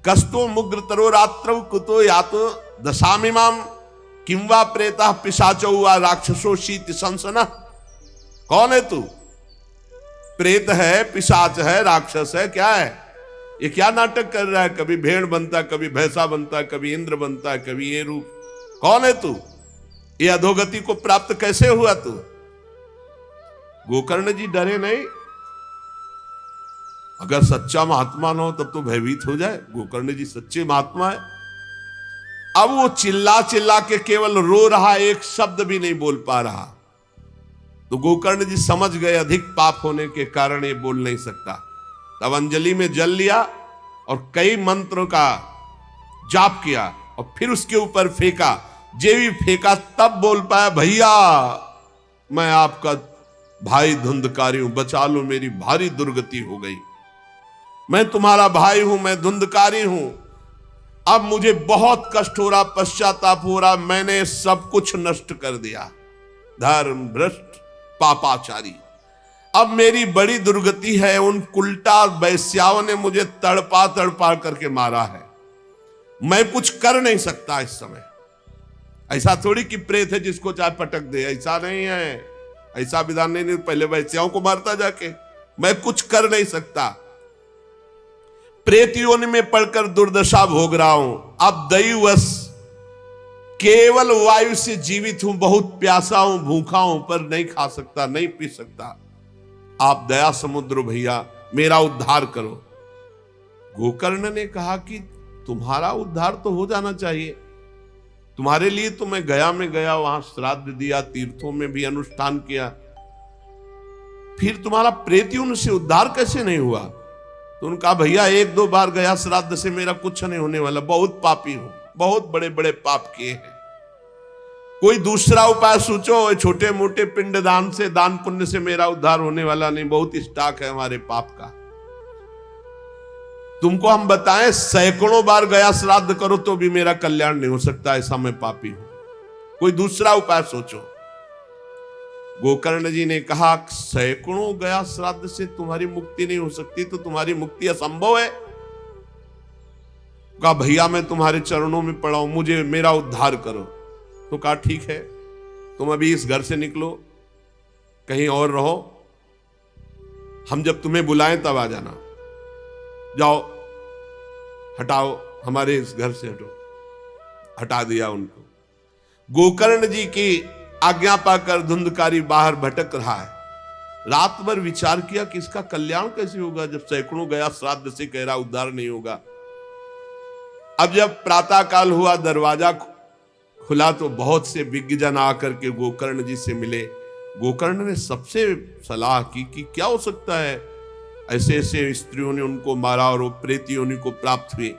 कस्तो मुग्र तरो रात्रौ कुतो यातो दशामिमाम किंवा प्रेता पिशाचो वा राक्षसो शीत संसना। कौन है तू? प्रेत है, पिशाच है, राक्षस है, क्या है? ये क्या नाटक कर रहा है? कभी भेड़ बनता है, कभी भैंसा बनता है, कभी इंद्र बनता है, कभी ये रूप। कौन है तू? ये अधोगति को प्राप्त कैसे हुआ तू? गोकर्ण जी डरे नहीं। अगर सच्चा महात्मा न हो तब तो भयभीत हो जाए। गोकर्ण जी सच्चे महात्मा है। अब वो चिल्ला चिल्ला के केवल रो रहा, एक शब्द भी नहीं बोल पा रहा। तो गोकर्ण जी समझ गए अधिक पाप होने के कारण ये बोल नहीं सकता। तब अंजलि में जल लिया और कई मंत्रों का जाप किया और फिर उसके ऊपर फेंका। जे भी फेंका तब बोल पाया, भैया मैं आपका भाई धुंधकारी हूं, बचा लो मेरी भारी दुर्गति हो गई। मैं तुम्हारा भाई हूं, मैं धुंधकारी हूं, अब मुझे बहुत कष्ट हो रहा, पश्चाताप हो रहा, मैंने सब कुछ नष्ट कर दिया, धर्म भ्रष्ट पापाचारी। अब मेरी बड़ी दुर्गति है, उन कुलटा वैश्याओं ने मुझे तड़पा तड़पा करके मारा है, मैं कुछ कर नहीं सकता इस समय। ऐसा थोड़ी कि प्रेत है जिसको चाहे पटक दे, ऐसा नहीं है, ऐसा विधान नहीं, पहले वैश्याओं को मारता जाके, मैं कुछ कर नहीं सकता, प्रेत योनि में पड़कर दुर्दशा भोग रहा हूं, अब दैववश केवल वायु से जीवित हूं, बहुत प्यासा हूं, भूखा हूं, पर नहीं खा सकता, नहीं पी सकता, आप दया समुद्र भैया मेरा उद्धार करो। गोकर्ण ने कहा कि तुम्हारा उद्धार तो हो जाना चाहिए, तुम्हारे लिए तो मैं गया में गया, वहां श्राद्ध दिया, तीर्थों में भी अनुष्ठान किया, फिर तुम्हारा प्रेतियों से उद्धार कैसे नहीं हुआ? तो उनका भैया एक दो बार गया श्राद्ध से मेरा कुछ नहीं होने वाला, बहुत पापी हूं, बहुत बड़े बड़े पाप किए हैं, कोई दूसरा उपाय सोचो, छोटे मोटे पिंडदान से, दान पुण्य से मेरा उद्धार होने वाला नहीं, बहुत स्टॉक है हमारे पाप का। तुमको हम बताएं सैकड़ों बार गया श्राद्ध करो तो भी मेरा कल्याण नहीं हो सकता, ऐसा मैं पापी हूं, कोई दूसरा उपाय सोचो। गोकर्ण जी ने कहा सैकड़ों गया श्राद्ध से तुम्हारी मुक्ति नहीं हो सकती, तो तुम्हारी मुक्ति असंभव है। कहा भैया मैं तुम्हारे चरणों में पड़ा हूं, मुझे मेरा उद्धार करो। तो कहा ठीक है, तुम अभी इस घर से निकलो, कहीं और रहो, हम जब तुम्हें बुलाएं तब आ जाना, जाओ हटाओ, हमारे इस घर से हटो। हटा दिया उनको। गोकर्ण जी की आज्ञा पाकर धुंधकारी बाहर भटक रहा है, रात भर विचार किया कि इसका कल्याण कैसे होगा, जब सैकड़ों गया श्राद्ध से कह रहा उद्धार नहीं होगा। अब जब प्रातः काल हुआ, दरवाजा खुला तो बहुत से विज्ञजन आकर के गोकर्ण जी से मिले। गोकर्ण ने सबसे सलाह की कि क्या हो सकता है, ऐसे ऐसे स्त्रियों ने उनको मारा और वो प्रेत योनि को प्राप्त हुए।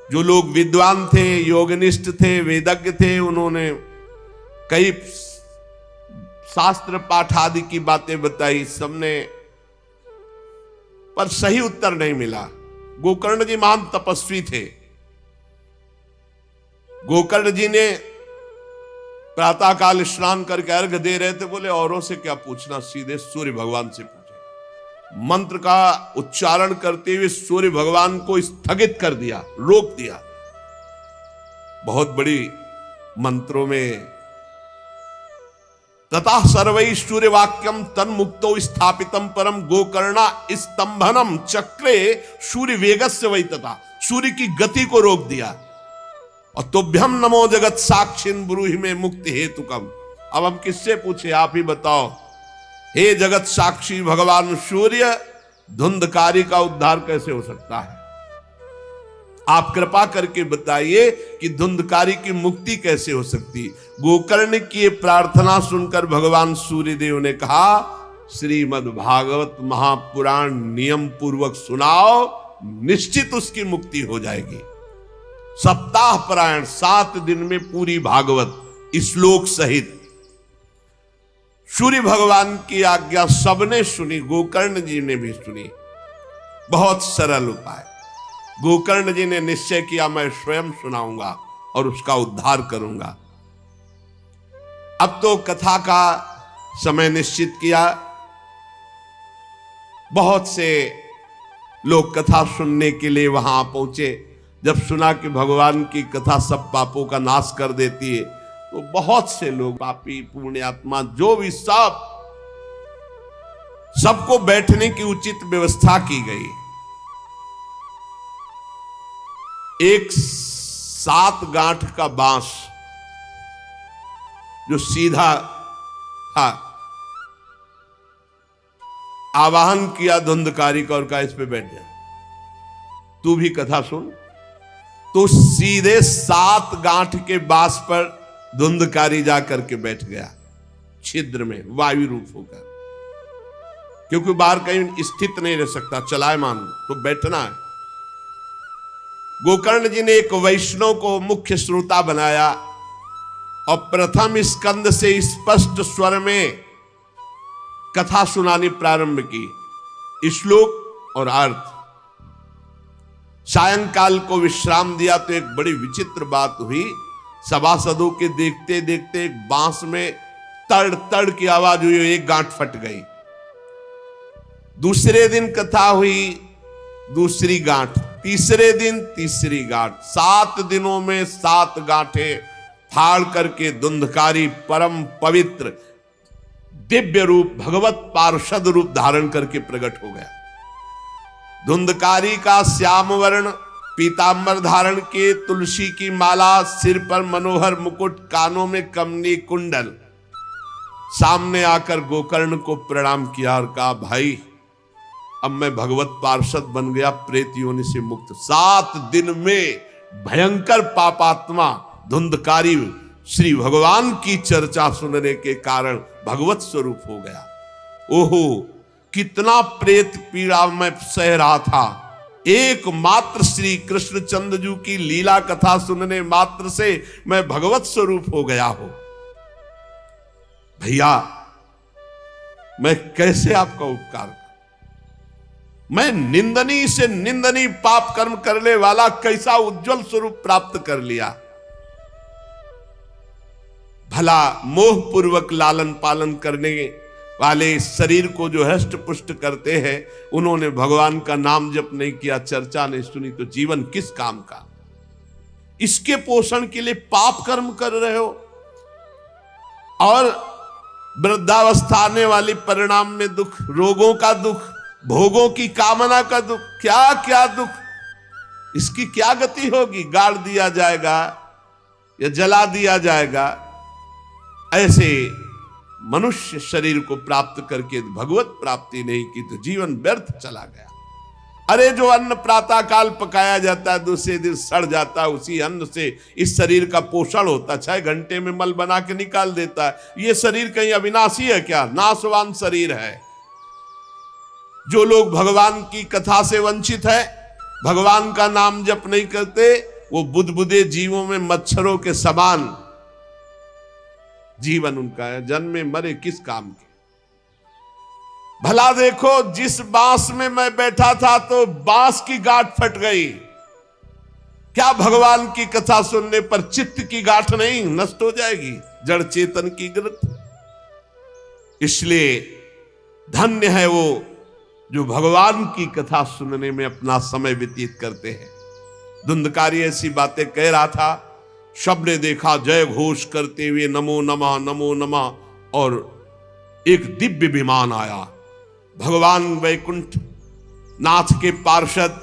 जो लोग विद्वान थे, योगनिष्ठ थे, वेदज्ञ थे, उन्होंने कई शास्त्र पाठ आदि की बातें बताई, सबने, पर सही उत्तर नहीं मिला। गोकर्ण जी महान तपस्वी थे। गोकर्ण जी ने प्रातः काल स्नान करके अर्घ दे रहे थे, बोले औरों से क्या पूछना, सीधे सूर्य भगवान से पूछे। मंत्र का उच्चारण करते हुए सूर्य भगवान को स्थगित कर दिया, रोक दिया। बहुत बड़ी मंत्रों में तथा सर्वै सूर्य वाक्यम तन्मुक्तो स्थापितम परम गोकर्णा स्तंभनम चक्रे सूर्य वेगस्य वै, तथा सूर्य की गति को रोक दिया। और तुभ्यम नमो जगत साक्षिन ब्रूहि में मुक्ति हेतुकम। अब हम किससे पूछे, आप ही बताओ। हे जगत साक्षी भगवान सूर्य, धुंधकारी का उद्धार कैसे हो सकता है? आप कृपा करके बताइए कि धुंधकारी की मुक्ति कैसे हो सकती। गोकर्ण की प्रार्थना सुनकर भगवान सूर्यदेव ने कहा, श्रीमद् भागवत महापुराण नियम पूर्वक सुनाओ, निश्चित उसकी मुक्ति हो जाएगी। सप्ताह पारायण 7 दिन में पूरी भागवत श्लोक सहित। सूर्य भगवान की आज्ञा सबने सुनी, गोकर्ण जी ने भी सुनी। बहुत सरल उपाय। गोकर्ण जी ने निश्चय किया मैं स्वयं सुनाऊंगा और उसका उद्धार करूंगा। अब तो कथा का समय निश्चित किया। बहुत से लोग कथा सुनने के लिए वहां पहुंचे। जब सुना कि भगवान की कथा सब पापों का नाश कर देती है, तो बहुत से लोग, पापी पुण्यात्मा जो भी, सबको बैठने की उचित व्यवस्था की गई। एक 7 गांठ का बांस जो सीधा था, आवाहन किया धुंधकारी का और कहा इस पे बैठ जा, तू भी कथा सुन। तो सीधे 7 गांठ के बांस पर धुंधकारी जाकर के बैठ गया, छिद्र में वायु रूप होकर, क्योंकि बाहर कहीं स्थित नहीं रह सकता, चलायमान तो बैठना है। गोकर्ण जी ने एक वैष्णव को मुख्य श्रोता बनाया और प्रथम स्कंद से स्पष्ट स्वर में कथा सुनानी प्रारंभ की, श्लोक और अर्थ। सायंकाल को विश्राम दिया तो एक बड़ी विचित्र बात हुई। सभासदों के देखते देखते एक बांस में तड़ तड़ की आवाज हुई, एक गांठ फट गई। दूसरे दिन कथा हुई, दूसरी गांठ, तीसरे दिन तीसरी गांठ, 7 दिनों में 7 गांठें फाड़ करके धुंधकारी परम पवित्र दिव्य रूप भगवत पार्षद रूप धारण करके प्रकट हो गया। धुंधकारी का श्याम वर्ण पीतांबर धारण के, तुलसी की माला, सिर पर मनोहर मुकुट, कानों में कमनी कुंडल, सामने आकर गोकर्ण को प्रणाम किया और कहा, भाई अब मैं भगवत पार्षद बन गया, प्रेत योनि से मुक्त। 7 दिन में भयंकर पापात्मा धुंधकारी श्री भगवान की चर्चा सुनने के कारण भगवत स्वरूप हो गया। ओहो, कितना प्रेत पीड़ा मैं सह रहा था, एकमात्र श्री कृष्णचंद्र की लीला कथा सुनने मात्र से मैं भगवत स्वरूप हो गया हूं। भैया मैं कैसे आपका उपकार करूं? मैं निंदनीय से निंदनीय पाप कर्म करने वाला कैसा उज्जवल स्वरूप प्राप्त कर लिया। भला मोह पूर्वक लालन पालन करने वाले शरीर को जो हष्ट पुष्ट करते हैं, उन्होंने भगवान का नाम जप नहीं किया, चर्चा नहीं सुनी, तो जीवन किस काम का? इसके पोषण के लिए पाप कर्म कर रहे हो और वृद्धावस्था आने वाली परिणाम में दुख, रोगों का दुख, भोगों की कामना का दुख, क्या क्या दुख, इसकी क्या गति होगी? गाड़ दिया जाएगा या जला दिया जाएगा। ऐसे मनुष्य शरीर को प्राप्त करके भगवत प्राप्ति नहीं की तो जीवन व्यर्थ चला गया। अरे जो अन्न प्रातः काल पकाया जाता है, दूसरे दिन सड़ जाता है, उसी अन्न से इस शरीर का पोषण होता, 6 घंटे में मल बना के निकाल देता है। ये शरीर कहीं अविनाशी है क्या? नाशवान शरीर है। जो लोग भगवान की कथा से वंचित है, भगवान का नाम जप नहीं करते, वो बुदबुदे जीवों में मच्छरों के समान जीवन उनका है, जन्मे मरे किस काम के। भला देखो, जिस बांस में मैं बैठा था तो बांस की गांठ फट गई, क्या भगवान की कथा सुनने पर चित्त की गांठ नहीं नष्ट हो जाएगी, जड़ चेतन की ग्रंथ? इसलिए धन्य है वो जो भगवान की कथा सुनने में अपना समय व्यतीत करते हैं। धुंधकारी ऐसी बातें कह रहा था, सबने देखा जय घोष करते हुए नमो नमः नमो नमः, और एक दिव्य विमान आया। भगवान वैकुंठ नाथ के पार्षद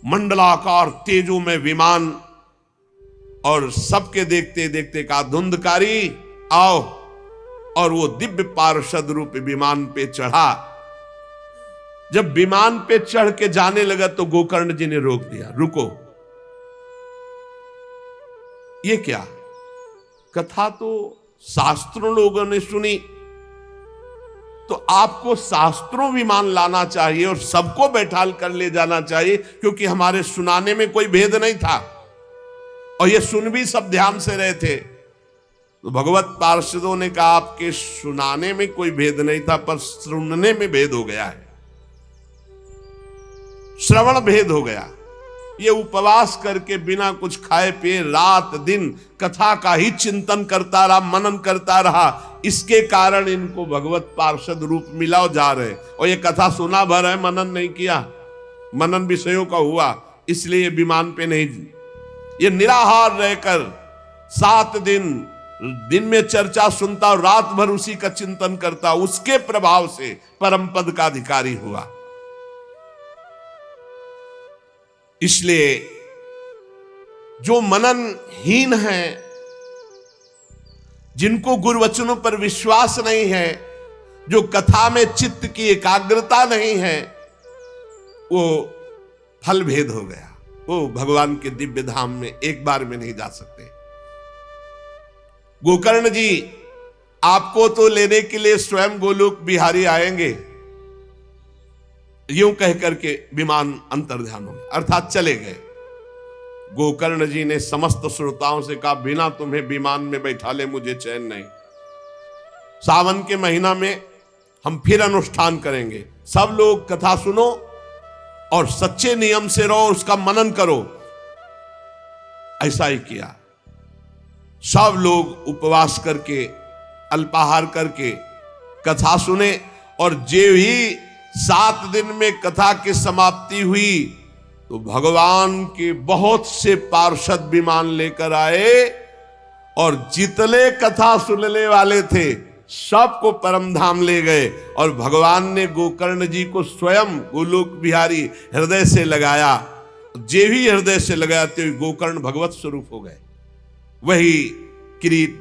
मंडलाकार तेजो में विमान, और सबके देखते देखते कहा, धुंधकारी आओ। और वो दिव्य पार्षद रूप विमान पे चढ़ा। जब विमान पे चढ़ के जाने लगा तो गोकर्ण जी ने रोक दिया, रुको, ये क्या? कथा तो शास्त्रों लोगों ने सुनी, तो आपको शास्त्रों विमान लाना चाहिए और सबको बैठाल कर ले जाना चाहिए, क्योंकि हमारे सुनाने में कोई भेद नहीं था और ये सुन भी सब ध्यान से रहे थे। तो भगवत पार्षदों ने कहा, आपके सुनाने में कोई भेद नहीं था, पर सुनने में भेद हो गया है, श्रवण भेद हो गया। ये उपवास करके बिना कुछ खाए पिए रात दिन कथा का ही चिंतन करता रहा, मनन करता रहा, इसके कारण इनको भगवत पार्षद रूप मिला जा रहे। और ये कथा सुना भर है, मनन नहीं किया, मनन विषयों का हुआ, इसलिए विमान पे नहीं। ये निराहार रहकर 7 दिन में चर्चा सुनता और रात भर उसी का चिंतन करता, उसके प्रभाव से परम पद का अधिकारी हुआ। इसलिए जो मननहीन है, जिनको गुरुवचनों पर विश्वास नहीं है, जो कथा में चित्त की एकाग्रता नहीं है, वो फल भेद हो गया, वो भगवान के दिव्य धाम में एक बार में नहीं जा सकते। गोकर्ण जी, आपको तो लेने के लिए स्वयं गोलोक बिहारी आएंगे, यूं कह करके विमान अंतर्ध्यान हो गया, अर्थात चले गए। गोकर्ण जी ने समस्त श्रोताओं से कहा, बिना तुम्हें विमान में बैठा ले मुझे चैन नहीं। सावन के महीना में हम फिर अनुष्ठान करेंगे। सब लोग कथा सुनो और सच्चे नियम से रहो, उसका मनन करो। ऐसा ही किया। सब लोग उपवास करके, अल्पाहार करके कथा सुने, और जे ही 7 दिन में कथा की समाप्ति हुई तो भगवान के बहुत से पार्षद विमान लेकर आए, और जितने कथा सुनने वाले थे सबको परम धाम ले गए। और भगवान ने गोकर्ण जी को स्वयं गोलोक बिहारी हृदय से लगाया। जे भी हृदय से लगाते हुए गोकर्ण भगवत स्वरूप हो गए। वही किरीट,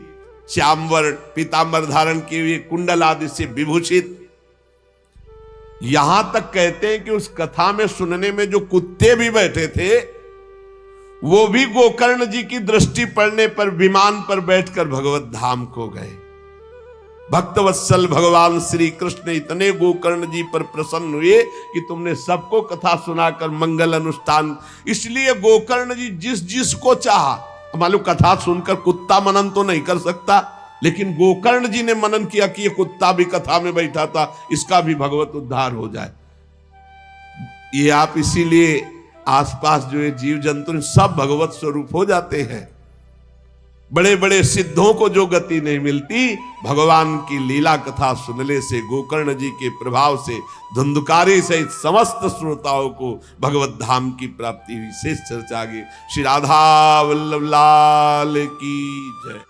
श्यामवर, पीतांबर धारण किए हुए, कुंडल आदि से विभूषित। यहां तक कहते हैं कि उस कथा में सुनने में जो कुत्ते भी बैठे थे, वो भी गोकर्ण जी की दृष्टि पड़ने पर विमान पर बैठकर भगवत धाम को गए। भक्तवत्सल भगवान श्री कृष्ण इतने गोकर्ण जी पर प्रसन्न हुए कि तुमने सबको कथा सुनाकर मंगल अनुष्ठान। इसलिए गोकर्ण जी जिस जिसको चाहा, मालूम कथा सुनकर कुत्ता मनन तो नहीं कर सकता, लेकिन गोकर्ण जी ने मनन किया कि ये कुत्ता भी कथा में बैठा था, इसका भी भगवत उद्धार हो जाए। ये आप इसीलिए आसपास जो है जीव जंतु सब भगवत स्वरूप हो जाते हैं। बड़े बड़े सिद्धों को जो गति नहीं मिलती, भगवान की लीला कथा सुनने से, गोकर्ण जी के प्रभाव से धुंधकारी सहित समस्त श्रोताओं को भगवत धाम की प्राप्ति हुई। शेष चर्चा आगे। श्री राधा वल्लभ लाल की जय।